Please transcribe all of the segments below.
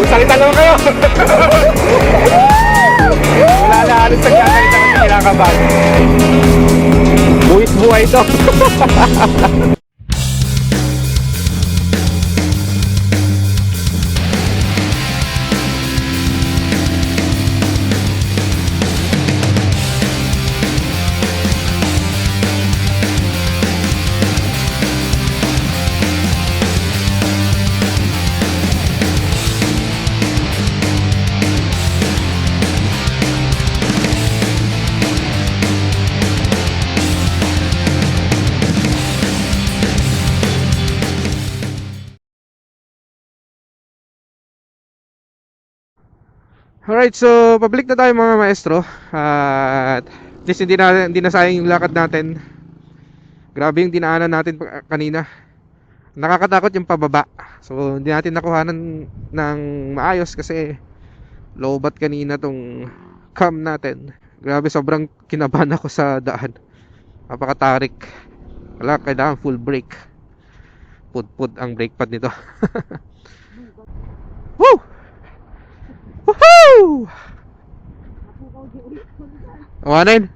Salita naman kayo. Wala na halos nagkakalita kasi kinakabahan. Buwis buhay ito. Alright, so pabalik na tayo mga maestro. At at least hindi na sayang yung lakad natin. Grabe yung dinaanan natin kanina. Nakakatakot yung pababa. So hindi natin nakuhanan ng maayos kasi lowbat kanina tong cam natin. Grabe, sobrang kinabahan ako sa daan. Napakatarik. Wala, kailangan full brake. Pud ang brake pad nito. Woo! Woohoo! Awanin.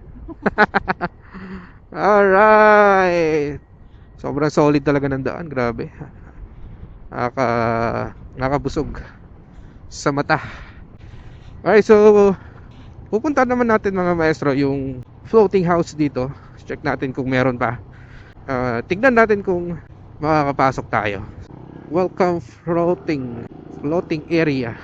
Alright. Sobrang solid talaga ng daan. Grabe. Nakabusog sa mata. Alright, so pupunta naman natin mga maestro yung floating house dito. Check natin kung meron pa. Tignan natin kung makakapasok tayo. Welcome floating area.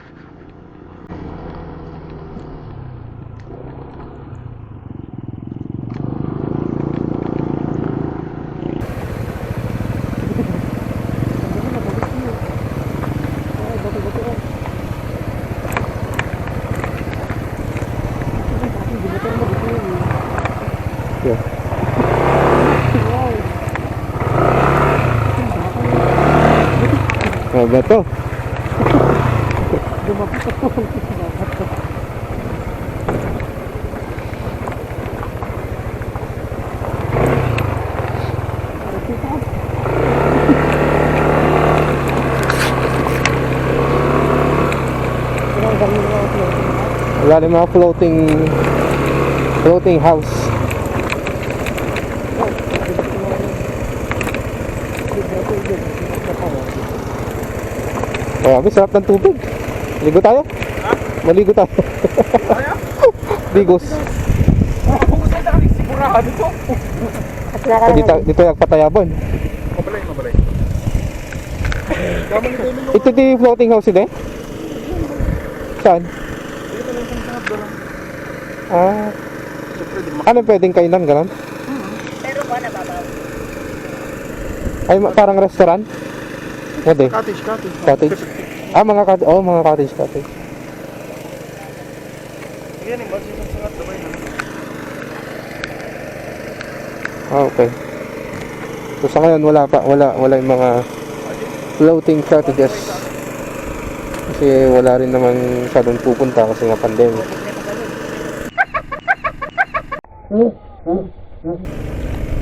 Ba to? Wala rin mga floating house. Grabe, sarap ng tubig. Ligo tayo? Ha? Maligo tayo. Tayo? Ligos. Bukusan na kami sigurahan ito. Dito yung patayaban. Mabalay. Ito di floating house din? Saan? Dito lang sa sarap doon. Ano pwedeng kainan, gano'n? Pero ba nababaw? Ay, parang restaurant? Pwede? Cottage. Mga cottage. Yan yung basis ng sangat Dubai na. Okay. So sa ngayon wala yung mga floating cottages. Kasi wala rin naman masyadong pupunta kasi nga pandemic.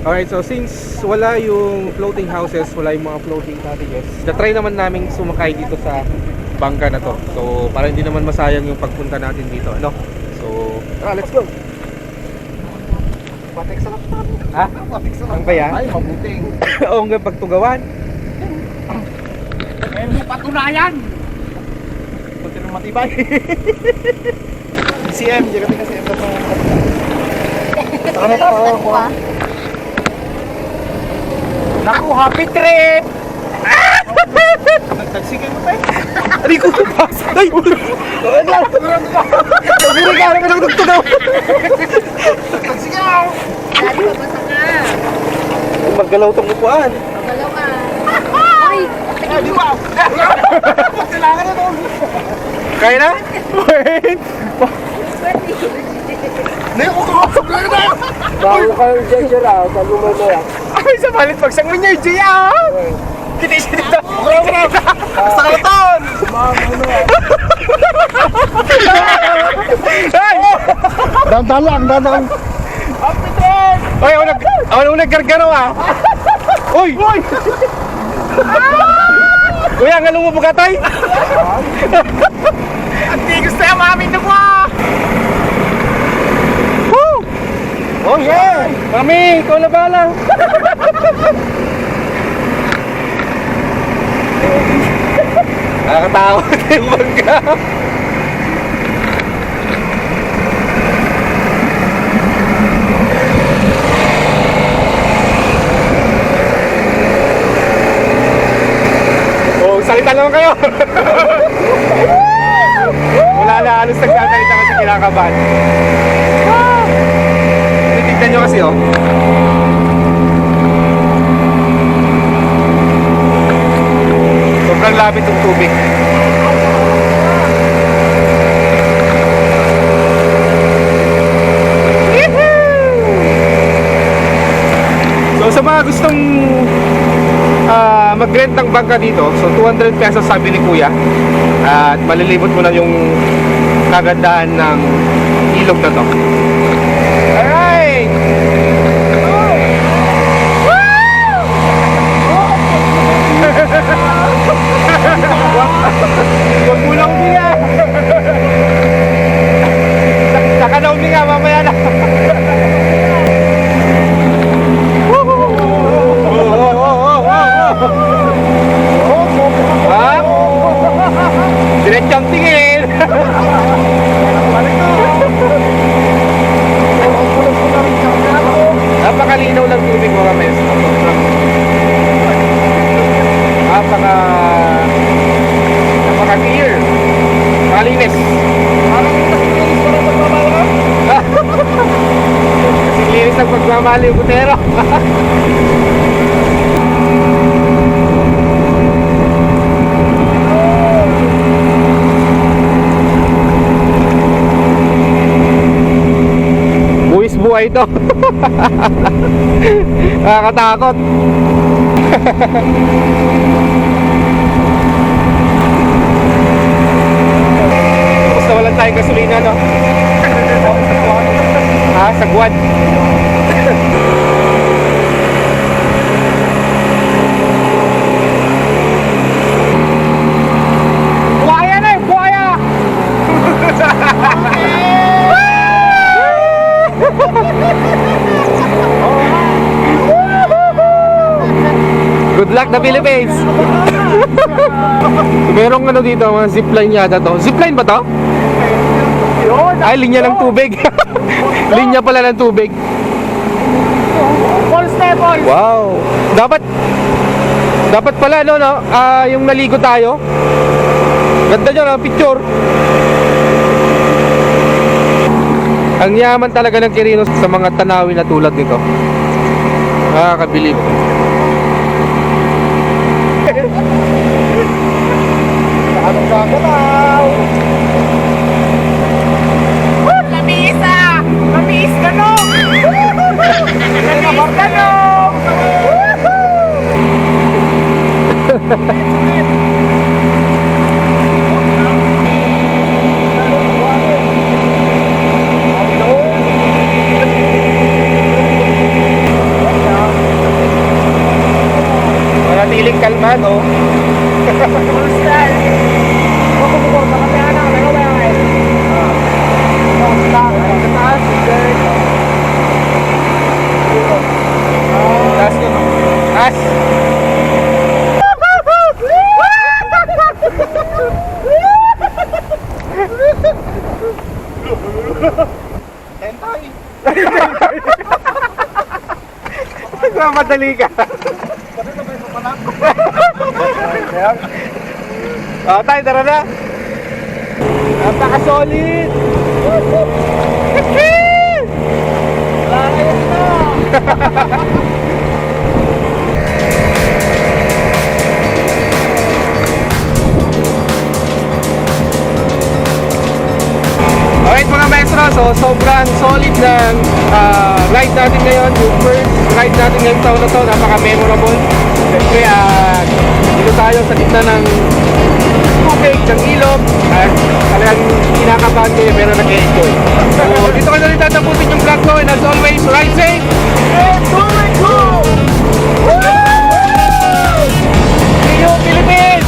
Alright, so since wala yung floating houses, wala yung mga floating cottages, na-try naman namin sumakay dito sa bangka na to. So, para hindi naman masayang yung pagpunta natin dito, ano? So, let's go! Patek sa laptop. Ha? Patek sa Ang kaya? Ay, mabuting. Oo nga, pagtugawan. Ay, mo patunayan! Pagka nang matibay. CM, di kami kasi ito pa. Saka na ito. Naku, happy trip! Nagtagsigan mo tayo? Ari ko pa! Ay! Naguri ka! Ano ka nagtugtugaw? Nagtagsigan! Dali, babasa ka. Maggalaw itong upuan. Magalaw ka. Ay! Ay, di ba? Kailangan na ito. Kaya na? Wait! Ngayon ko kausap lang na! Bago kayo dyan siya raw, sabi mo na yan. Ay, sa palit pagsang mo niya, Jia! Kita siya dito! Sa kalaton! Ay! Dandan lang, dandan! Happy trip! Ay, ako naggargano ah! Uy! Uy! Kuya, ang along mo bugatay? Ang tigos na yung mami na ko! Woo! Oh yeah! Mami, ikaw na bala. Nakakatakot yung bangka. Oh, salita naman kayo. Wala na, halos nagsasalita kasi kinakabahan. Titignan nyo kasi oh. Sobrang lapit yung tubig. So sa mga gustong mag-rent ng bangka dito, so 200 pesos sabi ni Kuya. At malilibot mo na yung kagandahan ng ilog na to. Alright! Huwag mo lang umiga. Saka na umiga, mamaya na. Ha? Diretsang tingin. Napakalinaw ng tubig mga mes. Napaka-clear. Malinis. Kasi linis ng pagmamali yung butero. Buwis buhay ito. Nakakatakot. Basta walang tayong gasolina, no? Ha? Sagwan. Buhaya na eh! Buhaya! Good luck, the Philippines! Merong ano dito, mga zipline yata to. Zipline ba to? Ay, linya ng tubig. Linya pala ng tubig. Falls na falls! Wow! Dapat pala, no, yung naligo tayo. Ganda nyo, no, picture. Ang yaman talaga ng Quirino sa mga tanawin na tulad nito. Nakakabilib. Anong kakataw? Lamis ah! Lamis ganong! Lamis ganong! Manatiling kalmado. Hustal! Kukukukur na kami anak, ano ba yan? Sa taas, Taas nyo. Taas. Hentai! Nagmamadali ka. Tayo, tara na. Napaka-solid. Layas na! Alright mga maestro, so sobrang solid ng ride natin ngayon. Yung first ride natin ngayong taon na to, napaka-memorable. Siyempre, dito tayo sa gitna ng tubig, ng ilog. At talagang kinakabahan kayo pero nag-enjoy. So dito ko na rin tatapusin yung vlog ko. And as always, ride safe! And do it go! See you, Philippines!